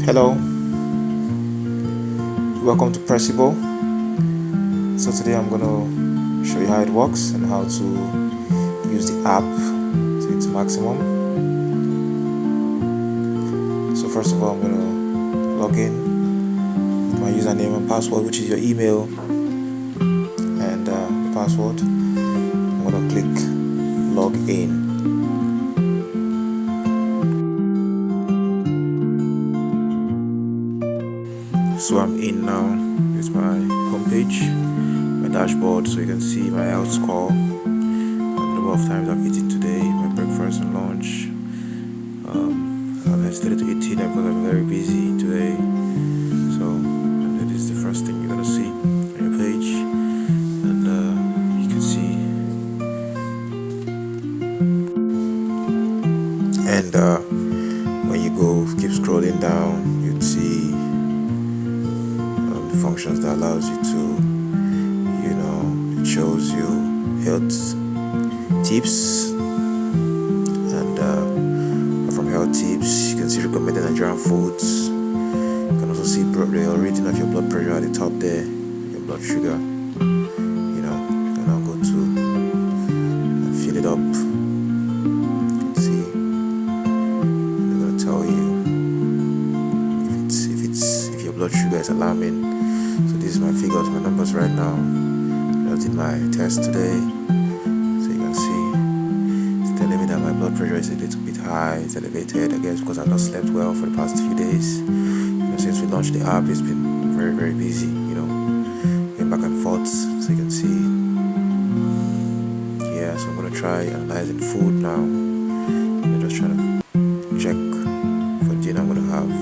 Hello, welcome to Presibo. So today I'm gonna show you how it works and how to use the app to its maximum. So first of all, I'm gonna log in with my username and password, which is your email and the password. I'm gonna click log in. So I'm in now. It's my homepage, my dashboard, so you can see my health score, the number of times I've eaten today, my breakfast and lunch. I've hesitated to eat dinner because I'm very busy today. So that is the first thing you're gonna see on your page, and you can see. And when you go, keep scrolling down, you'd see functions that allows you to, it shows you health tips, and from health tips you can see recommended Nigerian foods. You can also see the reading of your blood pressure at the top there, your blood sugar. You can now go to and fill it up. You can see they're gonna tell you if your blood sugar is alarming. So this is my figures, my numbers right now. I did my test today, so you can see it's telling me that my blood pressure is a little bit high. It's elevated, I guess, because I've not slept well for the past few days. Since we launched the app, it's been very, very busy. Going back and forth, so you can see. Yeah, so I'm gonna try analyzing food now. I'm just trying to check for dinner I'm gonna have.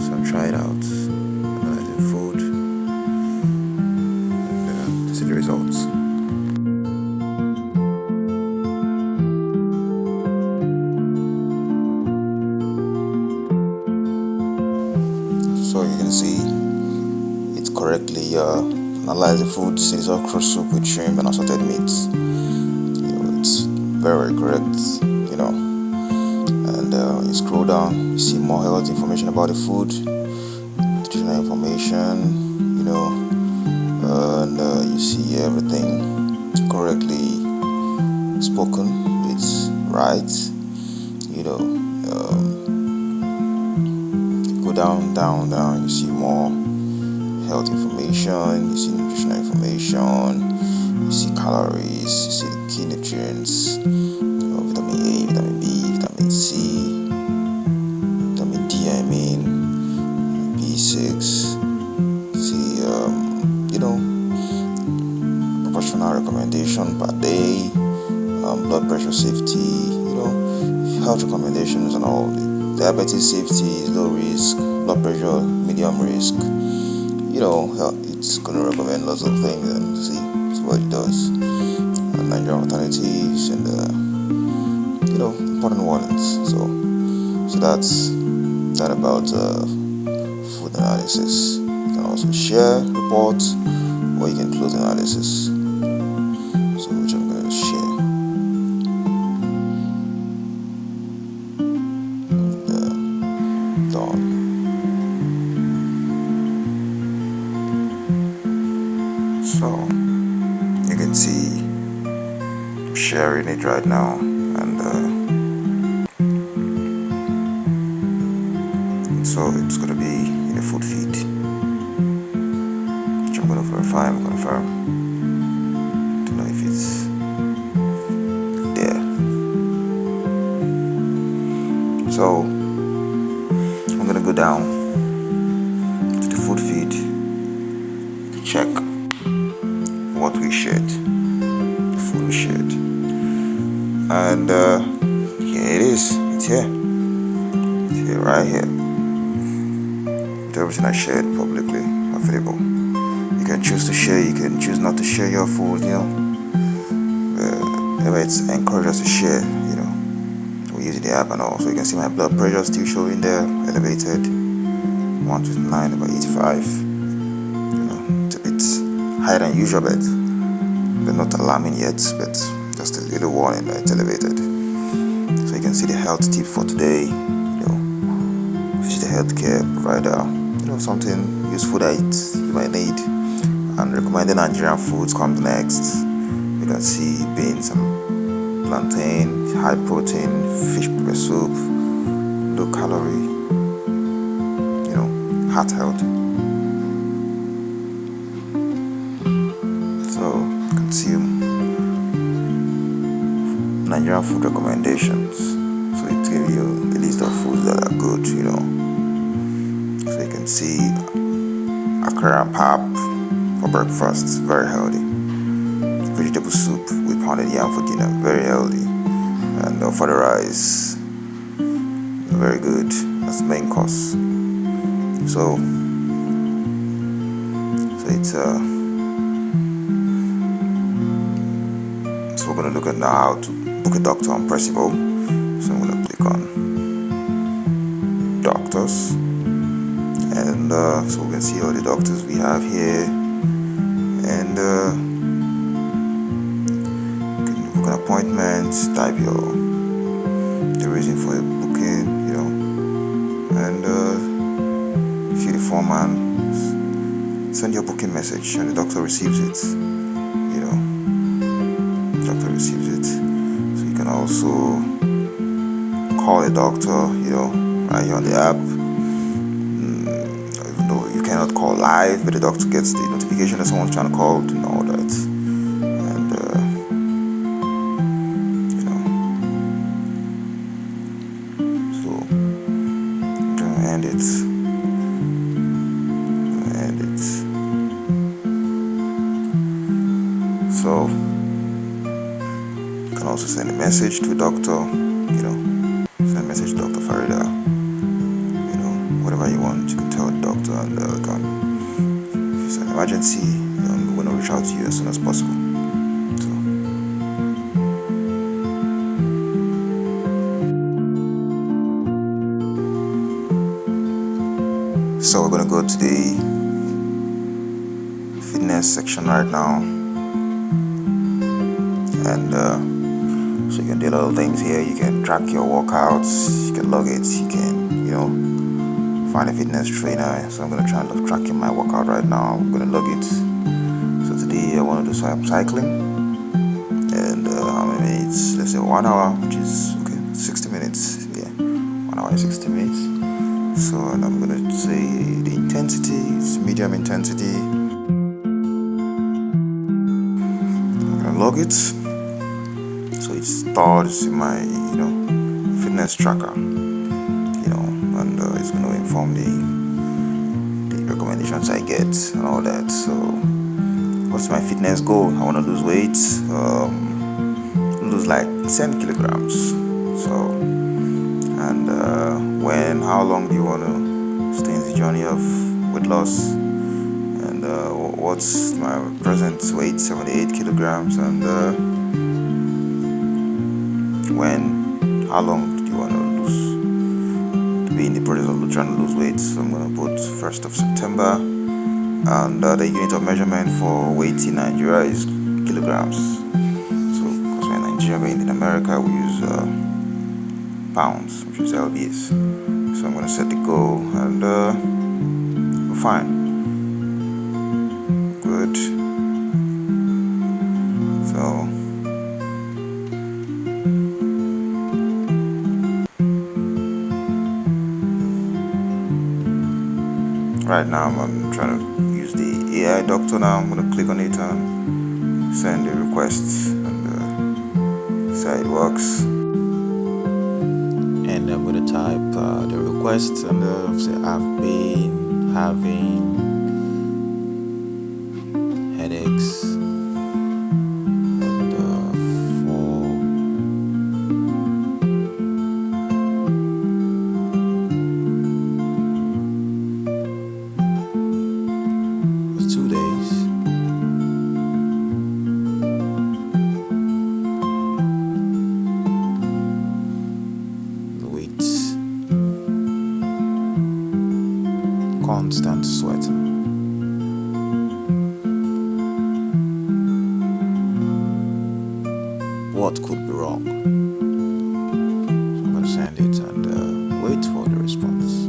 So I'll try it out. Food and see the results. So you can see it correctly analyze the food, see okra soup with shrimp and assorted meats. It's very, very correct. And you scroll down, you see more health information about the food, nutritional information, and you see everything correctly spoken. It's right. Go down, you see more health information, you see nutritional information, you see calories, you see the key nutrients, vitamin A, vitamin B, vitamin C, vitamin D, B6, see, proportional recommendation per day, blood pressure safety, health recommendations and all. Diabetes safety is low risk, blood pressure medium risk. It's going to recommend lots of things and see what it does. Nigerian alternatives and important warnings. So that's that about food analysis. You can also share, report, or you can close analysis. So which I'm going to share. Done. So you can see I'm sharing it right now, and so it's going to be in a food feed, which I'm going to verify and confirm to know if it's there. So I'm going to go down to the food feed to check what we shared, the food we shared, and here it is. It's here, right here. Everything I shared publicly available. You can choose to share, you can choose not to share your food. It's encouraged us to share. We're using the app and all, so you can see my blood pressure still showing there, elevated, 129/85. It's a bit higher than usual, but not alarming yet, but just a little warning that it's elevated. So you can see the health tip for today. is the healthcare provider, something useful that you might need. And recommended Nigerian foods comes next. You can see beans and plantain, high protein, fish pepper soup, low calorie, heart health. So consume Nigerian food recommendations. So it gives you a list of foods that are good, So you can see akara and pap for breakfast, very healthy. Vegetable soup with pounded yam for dinner, very healthy. And for the rice, very good. That's the main course. So it's so we're gonna look at now how to book a doctor on Presibo. So I'm gonna click on doctors, and so we can see all the doctors we have here, and you can book an appointment, type the reason for a booking, and fill the form and send your booking message, and the doctor receives it. Doctor receives it. So you can also call a doctor, right here on the app. Even though you cannot call live, but the doctor gets the notification that someone's trying to call to know that. And so I'm gonna end it. So you can also send a message to a doctor, send a message to Dr. Farida, whatever you want, you can tell the doctor, and if it's an emergency, we're going to reach out to you as soon as possible. So we're going to go to the fitness section right now, and so you can do a lot of things here. You can track your workouts, you can log it, you can find a fitness trainer. So I'm going to try and track my workout right now. I'm going to log it. So today I want to do some cycling, and how many minutes? Let's say 1 hour, which is okay, 60 minutes. 1 hour and 60 minutes. So, and I'm going to say the intensity is medium intensity. I'm going to log it. So it's stored in my, fitness tracker, and it's going to inform the recommendations I get and all that. So what's my fitness goal? I want to lose weight, lose like 10 kilograms. So, and how long do you want to stay in the journey of weight loss? And what's my present weight? 78 kilograms. And how long do you want to be in the process of trying to lose weight? So I'm going to put 1st of September, and the unit of measurement for weight in Nigeria is kilograms. So because we're in Nigeria, but in America we use pounds, which is lbs. So I'm going to set the goal, and we're fine. Good. So right now I'm trying to use the AI doctor. Now I'm going to click on it and send a request, and see how it works. And I'm going to type the request, and say I've been having headaches, and for 2 days. Constant sweating. What could be wrong? So I'm going to send it and wait for the response.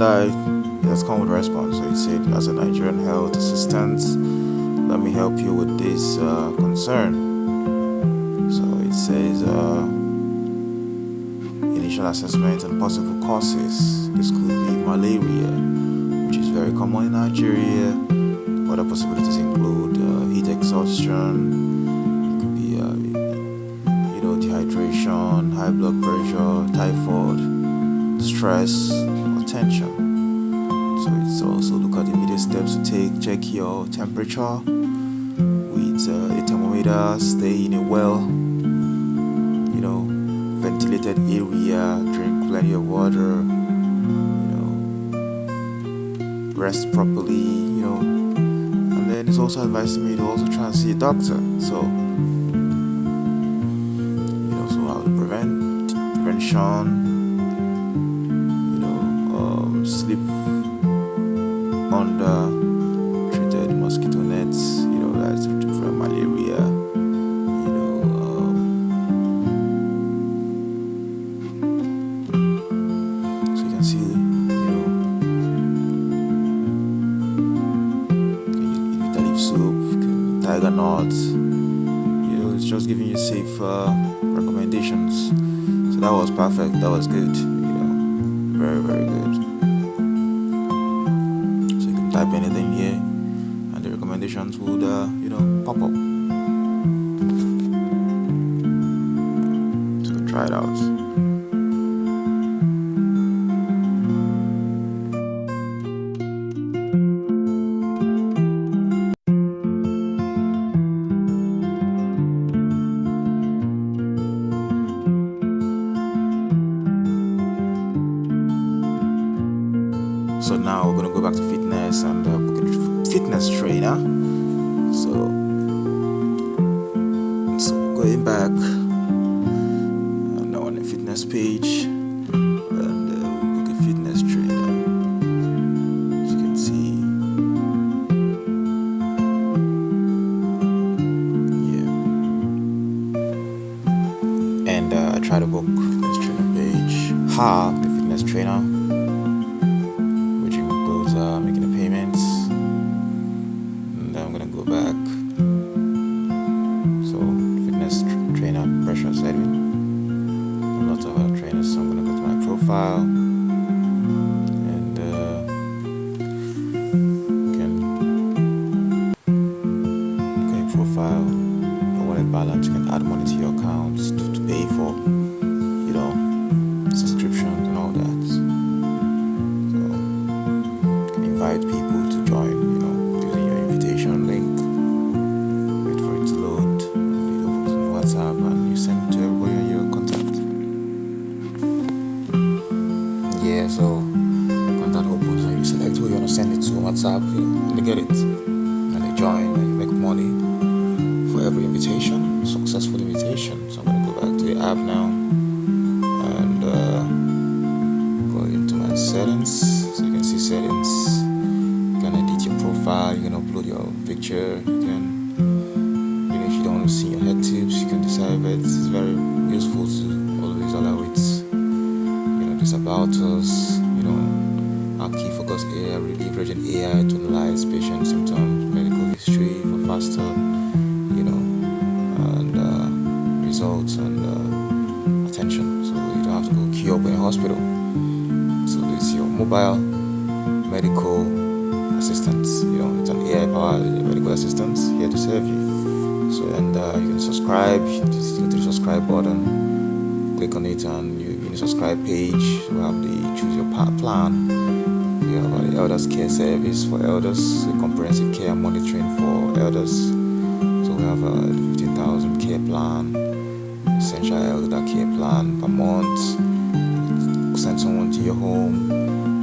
and it has come with a response. So it said, as a Nigerian health assistant, let me help you with this concern. So it says initial assessment and possible causes. This could be malaria, which is very common in Nigeria. Other possibilities include heat exhaustion. It could be dehydration, high blood pressure, typhoid, stress, or tension. So it's also look at immediate steps to take. Check your temperature with a thermometer. Stay in a ventilated area. Drink plenty of water. Rest properly. And then it's also advised me to also try and see a doctor. So how to prevention. Sleep under treated mosquito nets, that's to prevent malaria, so you can see, bitter leaf soup, tiger nuts, it's just giving you safe recommendations. So that was perfect, that was good, very, very good. Type anything here and the recommendations would pop up. So try it out. So now we're gonna go back to fitness and book a fitness trainer. So going back and now on the fitness page and book a fitness trainer. As you can see, and I try to book fitness trainer page. The fitness trainer. Making the payments, and I'm gonna go back. So fitness trainer pressure setting, a lot of other trainers. So I'm gonna go to my profile and profile, your wallet balance. You can add money to your accounts to pay for subscriptions and all that. Invite people to join, using your invitation link. Wait for it to load. It opens on WhatsApp and you send it to everybody in your contact. So contact opens and you select who you want to send it to on WhatsApp, and they get it. And they join and you make money for every invitation, successful invitation. So I'm going to go back to the app now and go into my settings. So you can see settings. You can edit your profile, you can upload your picture, you can, if you don't want to see your head tips, you can decide it. It's very useful to always allow it, this about us, our key focus area, leveraging AI to analyze patient symptoms, medical history for faster, and results and attention. So you don't have to go queue up in a hospital. So this is your mobile medical assistance. It's an AI-powered medical assistant here to serve you. So and you can subscribe. You just go to the subscribe button, click on it, and you subscribe page. You have the choose your plan. We have the elders care service for elders, the comprehensive care monitoring for elders. So we have a 15,000 care plan, essential elder care plan per month. Send someone to your home.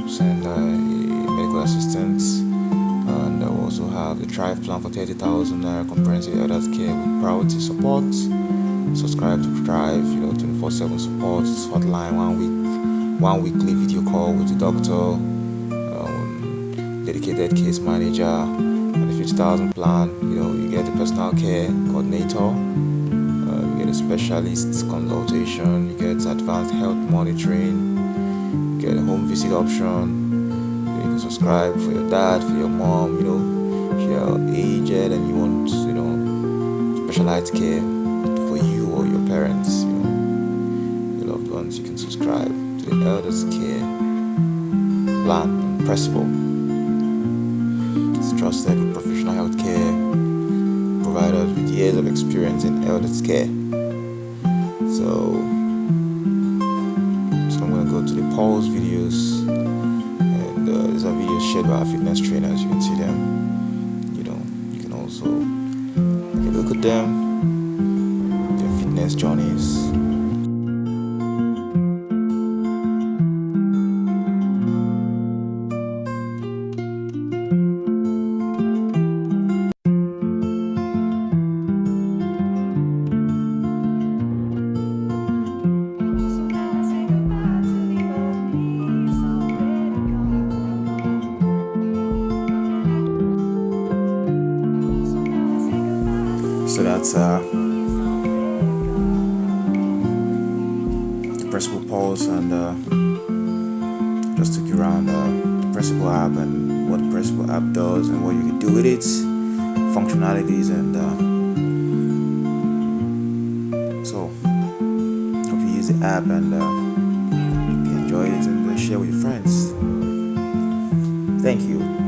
Send medical assistance, and we also have the Thrive plan for 30,000 comprehensive elders care with priority support. Subscribe to Thrive, 24/7 support hotline, one weekly video call with the doctor, dedicated case manager, and the 50,000 plan. You get the personal care coordinator, you get a specialist consultation, you get advanced health monitoring, you get a home visit option. can subscribe for your dad, for your mom. If you're aged and you want, specialized care for you or your parents, your loved ones, you can subscribe to the Elders Care plan on Presibo. It's trusted with professional healthcare providers with years of experience in elders care. So I'm going to go to the Pulse videos, and these are videos shared by our fitness trainers. You can see them. You can also take a look at them, their fitness journeys. So that's the Presibo Pulse, and just took you around the Presibo app and what the Presibo app does and what you can do with it, functionalities, and so hope you use the app and you enjoy it and share with your friends. Thank you.